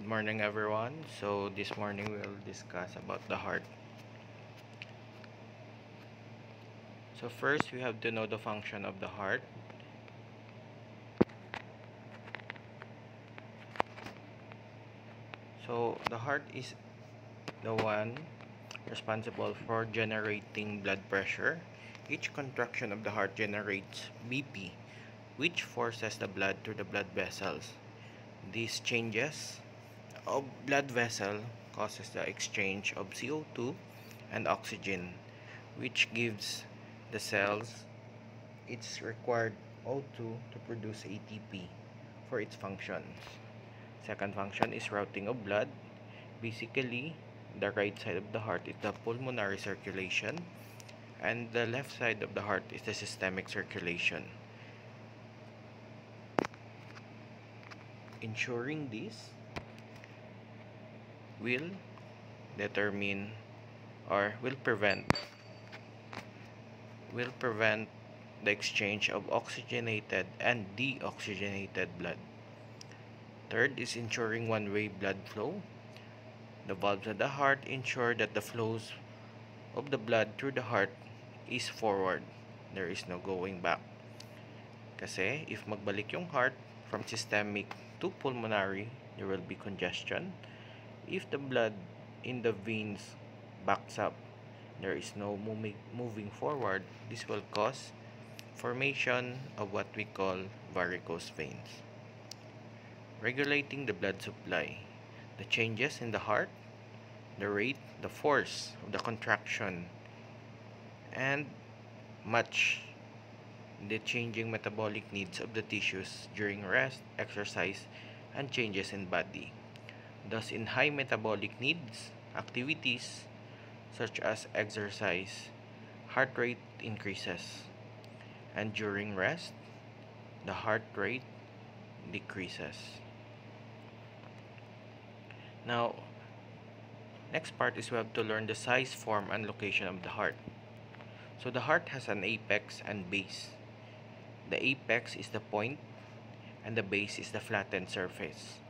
Good morning everyone. So this morning we'll discuss about the heart. So first we have to know the function of the heart. So the heart is the one responsible for generating blood pressure. Each contraction of the heart generates BP, which forces the blood through the blood vessels. These changes of blood vessel causes the exchange of CO2 and oxygen, which gives the cells its required O2 to produce ATP for its functions. Second function is routing of blood. Basically, the right side of the heart is the pulmonary circulation and the left side of the heart is the systemic circulation. Ensuring this will determine or will prevent the exchange of oxygenated and deoxygenated blood. Third is ensuring one-way blood flow. The valves of the heart ensure that the flows of the blood through the heart is forward. There is no going back. Kasi if magbalik yung heart from systemic to pulmonary, there will be congestion. If the blood in the veins backs up, there is no moving forward. This will cause formation of what we call varicose veins. Regulating the blood supply. The changes in the heart, the rate, the force of the contraction, and match the changing metabolic needs of the tissues during rest, exercise, and changes in body. Thus, in high metabolic needs activities such as exercise, heart rate increases, and during rest, the heart rate decreases. Now, next part is we have to learn the size, form, and location of the heart. So the heart has an apex and base. The apex is the point and the base is the flattened surface.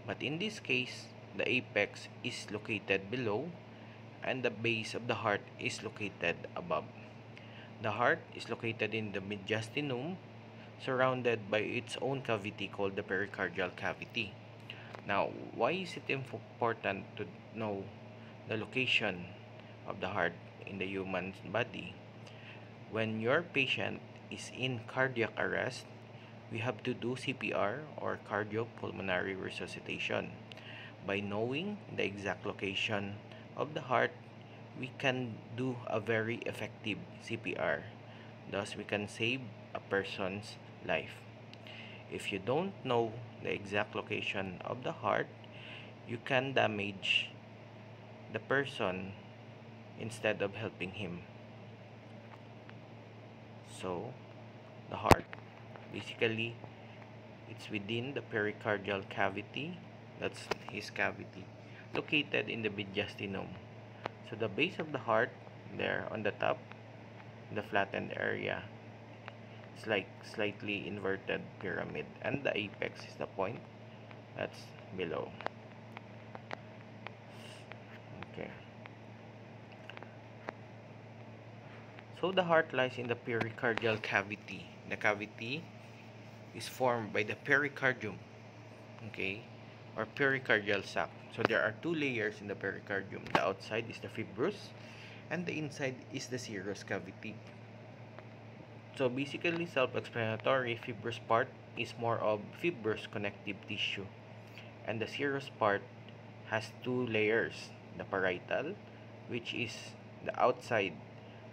But in this case, the apex is located below and the base of the heart is located above. The heart is located in the mediastinum, surrounded by its own cavity called the pericardial cavity. Now, why is it important to know the location of the heart in the human body? When your patient is in cardiac arrest, we have to do CPR or cardiopulmonary resuscitation. By knowing the exact location of the heart, we can do a very effective CPR. Thus, we can save a person's life. If you don't know the exact location of the heart, you can damage the person instead of helping him. So, the heart, basically, it's within the pericardial cavity, that's his cavity, located in the mediastinum. So, the base of the heart, there on the top, the flattened area, it's like slightly inverted pyramid, and the apex is the point that's below. Okay. So the heart lies in the pericardial cavity. The cavity is formed by the pericardium, okay, or pericardial sac. So there are two layers in the pericardium. The outside is the fibrous, and the inside is the serous cavity. So basically, self-explanatory. Fibrous part is more of fibrous connective tissue, and the serous part has two layers: the parietal, which is the outside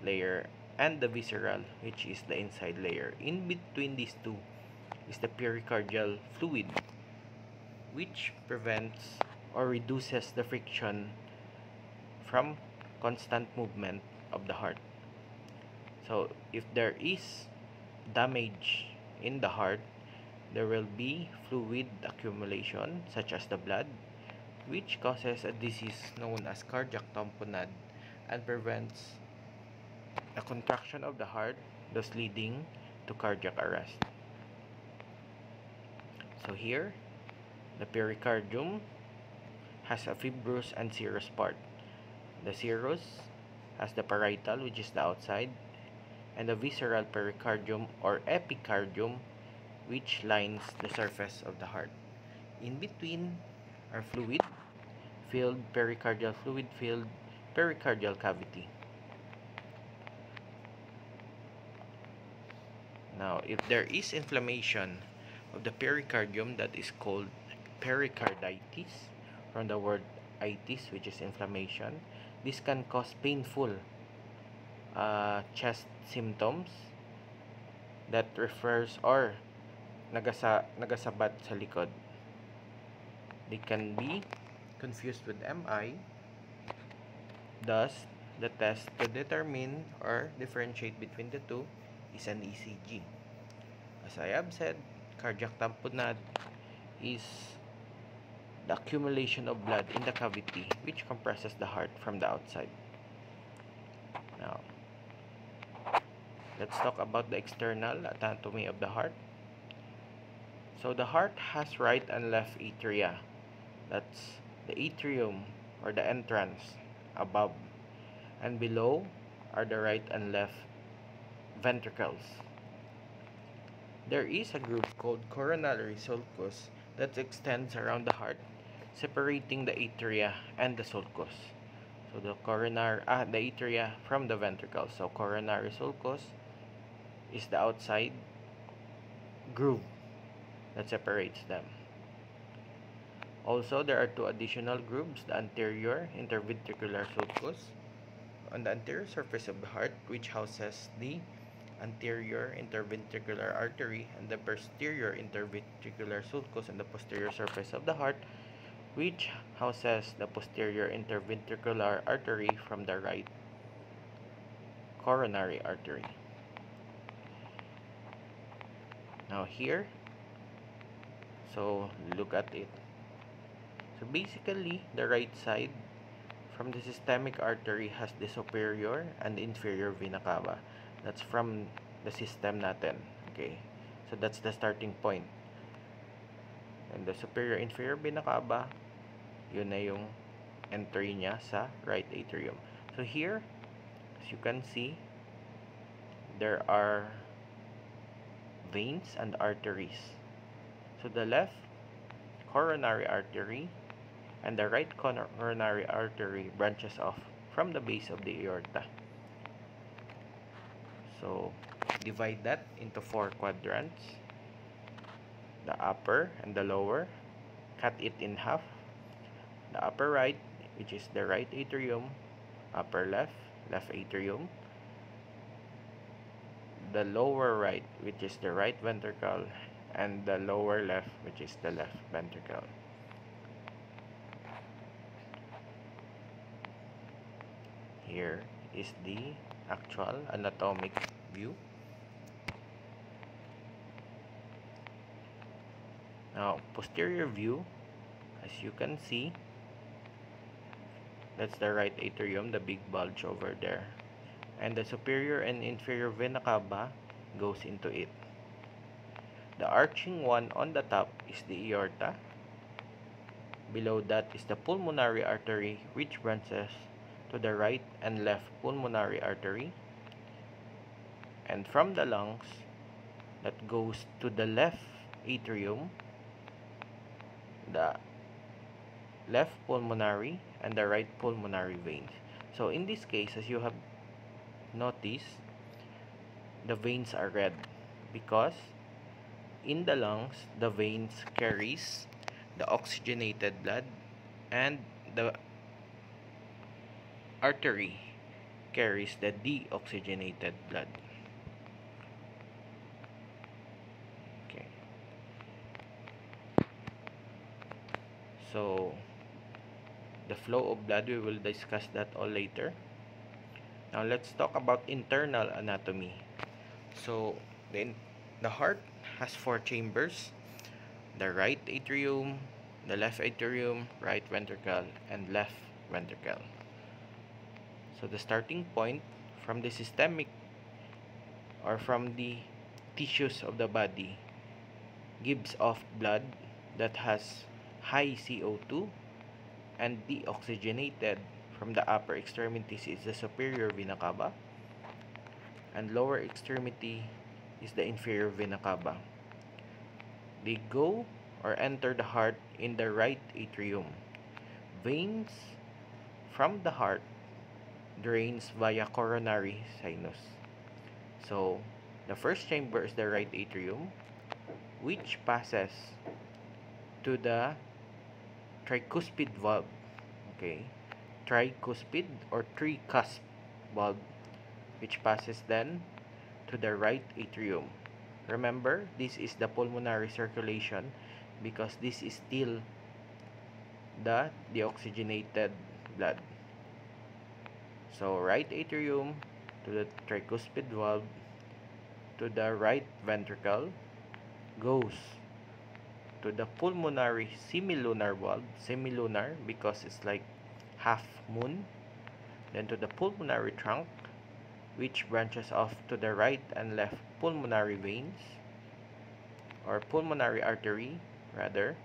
layer, and the visceral, which is the inside layer. In between these two is the pericardial fluid, which prevents or reduces the friction from constant movement of the heart. So if there is damage in the heart, there will be fluid accumulation such as the blood, which causes a disease known as cardiac tamponade and prevents the contraction of the heart, thus leading to cardiac arrest. So here, the pericardium has a fibrous and serous part. The serous has the parietal, which is the outside, and the visceral pericardium or epicardium, which lines the surface of the heart. In between are fluid-filled pericardial cavity. Now, if there is inflammation of the pericardium, that is called pericarditis, from the word itis, which is inflammation. This can cause painful chest symptoms that refers or nagasabat sa likod. They can be confused with MI. Thus, the test to determine or differentiate between the two is an ECG. As I have said, cardiac tamponade is the accumulation of blood in the cavity which compresses the heart from the outside. Now, let's talk about the external anatomy of the heart. So the heart has right and left atria. That's the atrium or the entrance above, and below are the right and left ventricles. There is a groove called coronary sulcus that extends around the heart, separating the atria and the sulcus. So the atria from the ventricles. So coronary sulcus is the outside groove that separates them. Also, there are two additional grooves, the anterior interventricular sulcus on the anterior surface of the heart, which houses the anterior interventricular artery, and the posterior interventricular sulcus on the posterior surface of the heart, which houses the posterior interventricular artery from the right coronary artery. Now here, so look at it. So basically, the right side from the systemic artery has the superior and inferior vena cava. That's from the system natin. Okay, so that's the starting point. And the superior inferior vena cava, yun na yung entry niya sa right atrium. So here, as you can see, there are veins and arteries. So the left coronary artery and the right coronary artery branches off from the base of the aorta. So divide that into 4 quadrants. The upper and the lower, cut it in half. The upper right, which is the right atrium, upper left atrium. The lower right, which is the right ventricle, and the lower left, which is the left ventricle. Here is the actual anatomic view. Now, posterior view, as you can see, that's the right atrium, the big bulge over there. And the superior and inferior vena cava goes into it. The arching one on the top is the aorta. Below that is the pulmonary artery, which branches to the right and left pulmonary artery. And from the lungs, that goes to the left atrium, the left pulmonary and the right pulmonary veins. So in this case, as you have noticed, the veins are red because in the lungs, the veins carries the oxygenated blood and the artery carries the deoxygenated blood. Okay. So the flow of blood, we will discuss that all later. Now let's talk about internal anatomy. So the heart has 4 chambers: the right atrium, the left atrium, right ventricle, and left ventricle. So the starting point from the systemic or from the tissues of the body gives off blood that has high CO2 and deoxygenated from the upper extremities is the superior vena cava, and lower extremity is the inferior vena cava. They go or enter the heart in the right atrium. Veins from the heart drains via coronary sinus. So, the first chamber is the right atrium, which passes to the tricuspid valve. Okay, tricuspid or tricusp valve, which passes then to the right atrium. Remember, this is the pulmonary circulation because this is still the deoxygenated blood. So, right atrium to the tricuspid valve to the right ventricle goes to the pulmonary semilunar valve, semilunar because it's like half moon, then to the pulmonary trunk, which branches off to the right and left pulmonary veins, or pulmonary artery rather,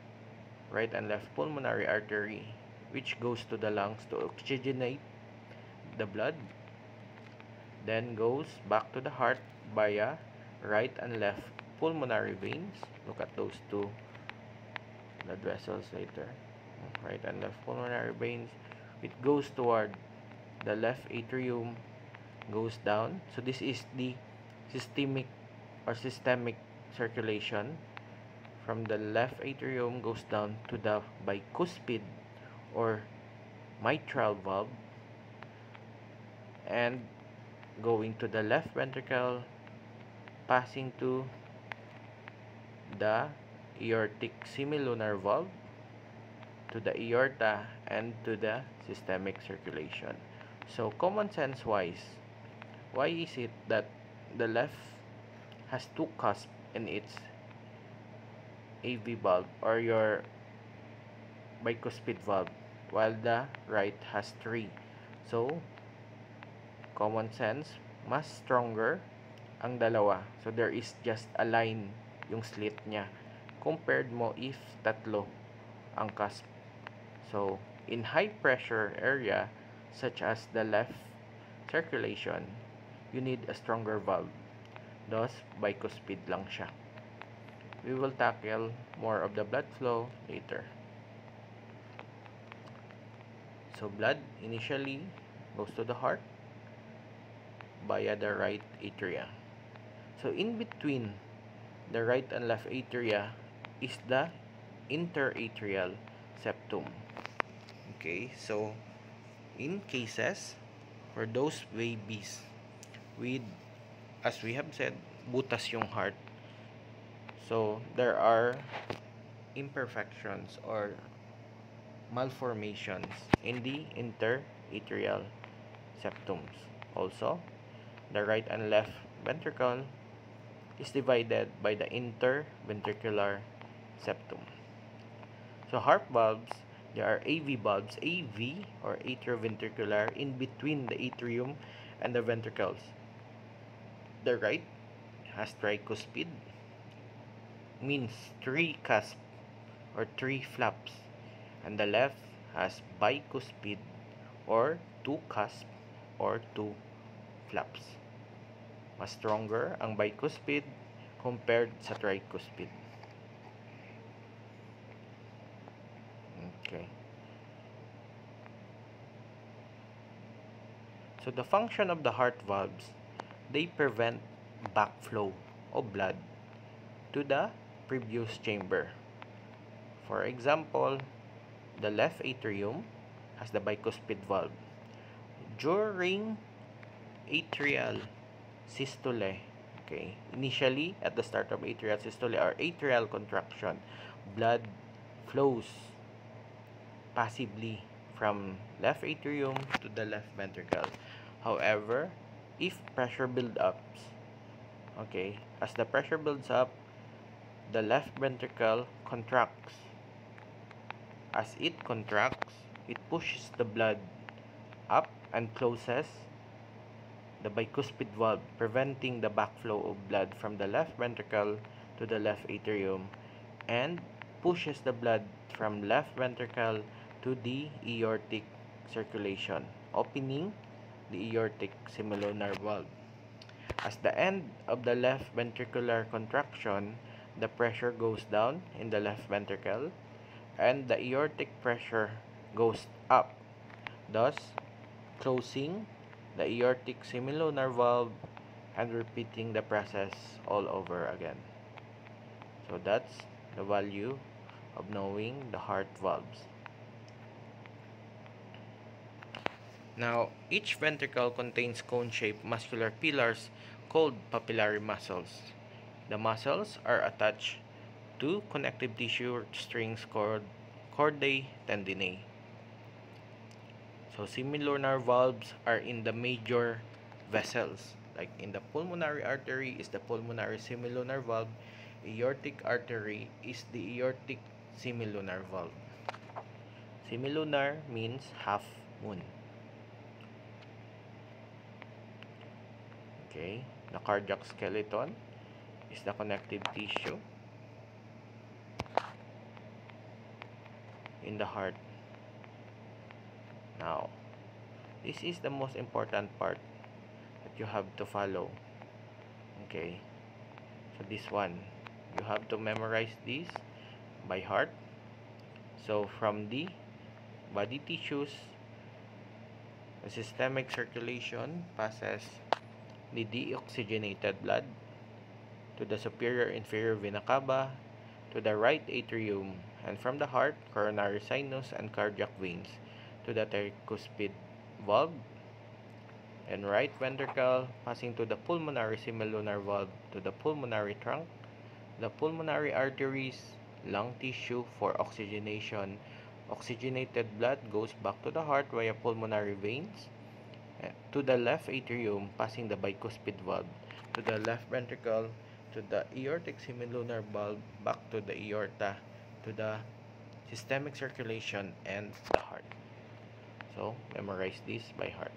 right and left pulmonary artery, which goes to the lungs to oxygenate the blood, then goes back to the heart via right and left pulmonary veins. Look at those two blood vessels later. Right and left pulmonary veins. It goes toward the left atrium, goes down. So this is the systemic circulation. From the left atrium goes down to the bicuspid or mitral valve, and going to the left ventricle, passing to the aortic semilunar valve, to the aorta, and to the systemic circulation. So, common sense wise, why is it that the left has two cusps in its AV valve or your bicuspid valve, while the right has three? So, common sense, mas stronger ang dalawa. So, there is just a line yung slit niya. Compared mo if tatlo ang cusp. So, in high pressure area, such as the left circulation, you need a stronger valve. Thus, bicuspid lang siya. We will tackle more of the blood flow later. So, blood initially goes to the heart via the right atria. So, in between the right and left atria is the interatrial septum. Okay, so in cases for those babies with, as we have said, butas yung heart, so there are imperfections or malformations in the interatrial septums. Also, the right and left ventricle is divided by the interventricular septum. So, heart valves, there are AV valves, AV or atrioventricular, in between the atrium and the ventricles. The right has tricuspid, means three cusp or three flaps, and the left has bicuspid or two cusp or two flaps. Mas stronger ang bicuspid compared sa tricuspid. Okay. So the function of the heart valves, they prevent backflow of blood to the previous chamber. For example, the left atrium has the bicuspid valve. During atrial systole, okay, initially at the start of atrial systole or atrial contraction, blood flows passively from left atrium to the left ventricle. However, if pressure builds-ups, okay, as the pressure builds up, the left ventricle contracts. As it contracts, it pushes the blood up and closes the bicuspid valve, preventing the backflow of blood from the left ventricle to the left atrium, and pushes the blood from left ventricle to the aortic circulation, opening the aortic semilunar valve. As the end of the left ventricular contraction, the pressure goes down in the left ventricle and the aortic pressure goes up, thus closing the aortic semilunar valve and repeating the process all over again. So that's the value of knowing the heart valves. Now, each ventricle contains cone-shaped muscular pillars called papillary muscles. The muscles are attached to connective tissue strings called chordae tendineae. So, semilunar valves are in the major vessels. Like in the pulmonary artery is the pulmonary semilunar valve. Aortic artery is the aortic semilunar valve. Semilunar means half moon. Okay, the cardiac skeleton is the connective tissue in the heart. Now, this is the most important part that you have to follow. Okay, so this one, you have to memorize this by heart. So, from the body tissues, the systemic circulation passes the deoxygenated blood to the superior inferior vena cava, to the right atrium, and from the heart, coronary sinus and cardiac veins, to the tricuspid valve, and right ventricle, passing to the pulmonary semilunar valve, to the pulmonary trunk, the pulmonary arteries, lung tissue for oxygenation. Oxygenated blood goes back to the heart via pulmonary veins, to the left atrium, passing the bicuspid valve, to the left ventricle, to the aortic semilunar valve, back to the aorta, to the systemic circulation, and the heart. So, memorize this by heart.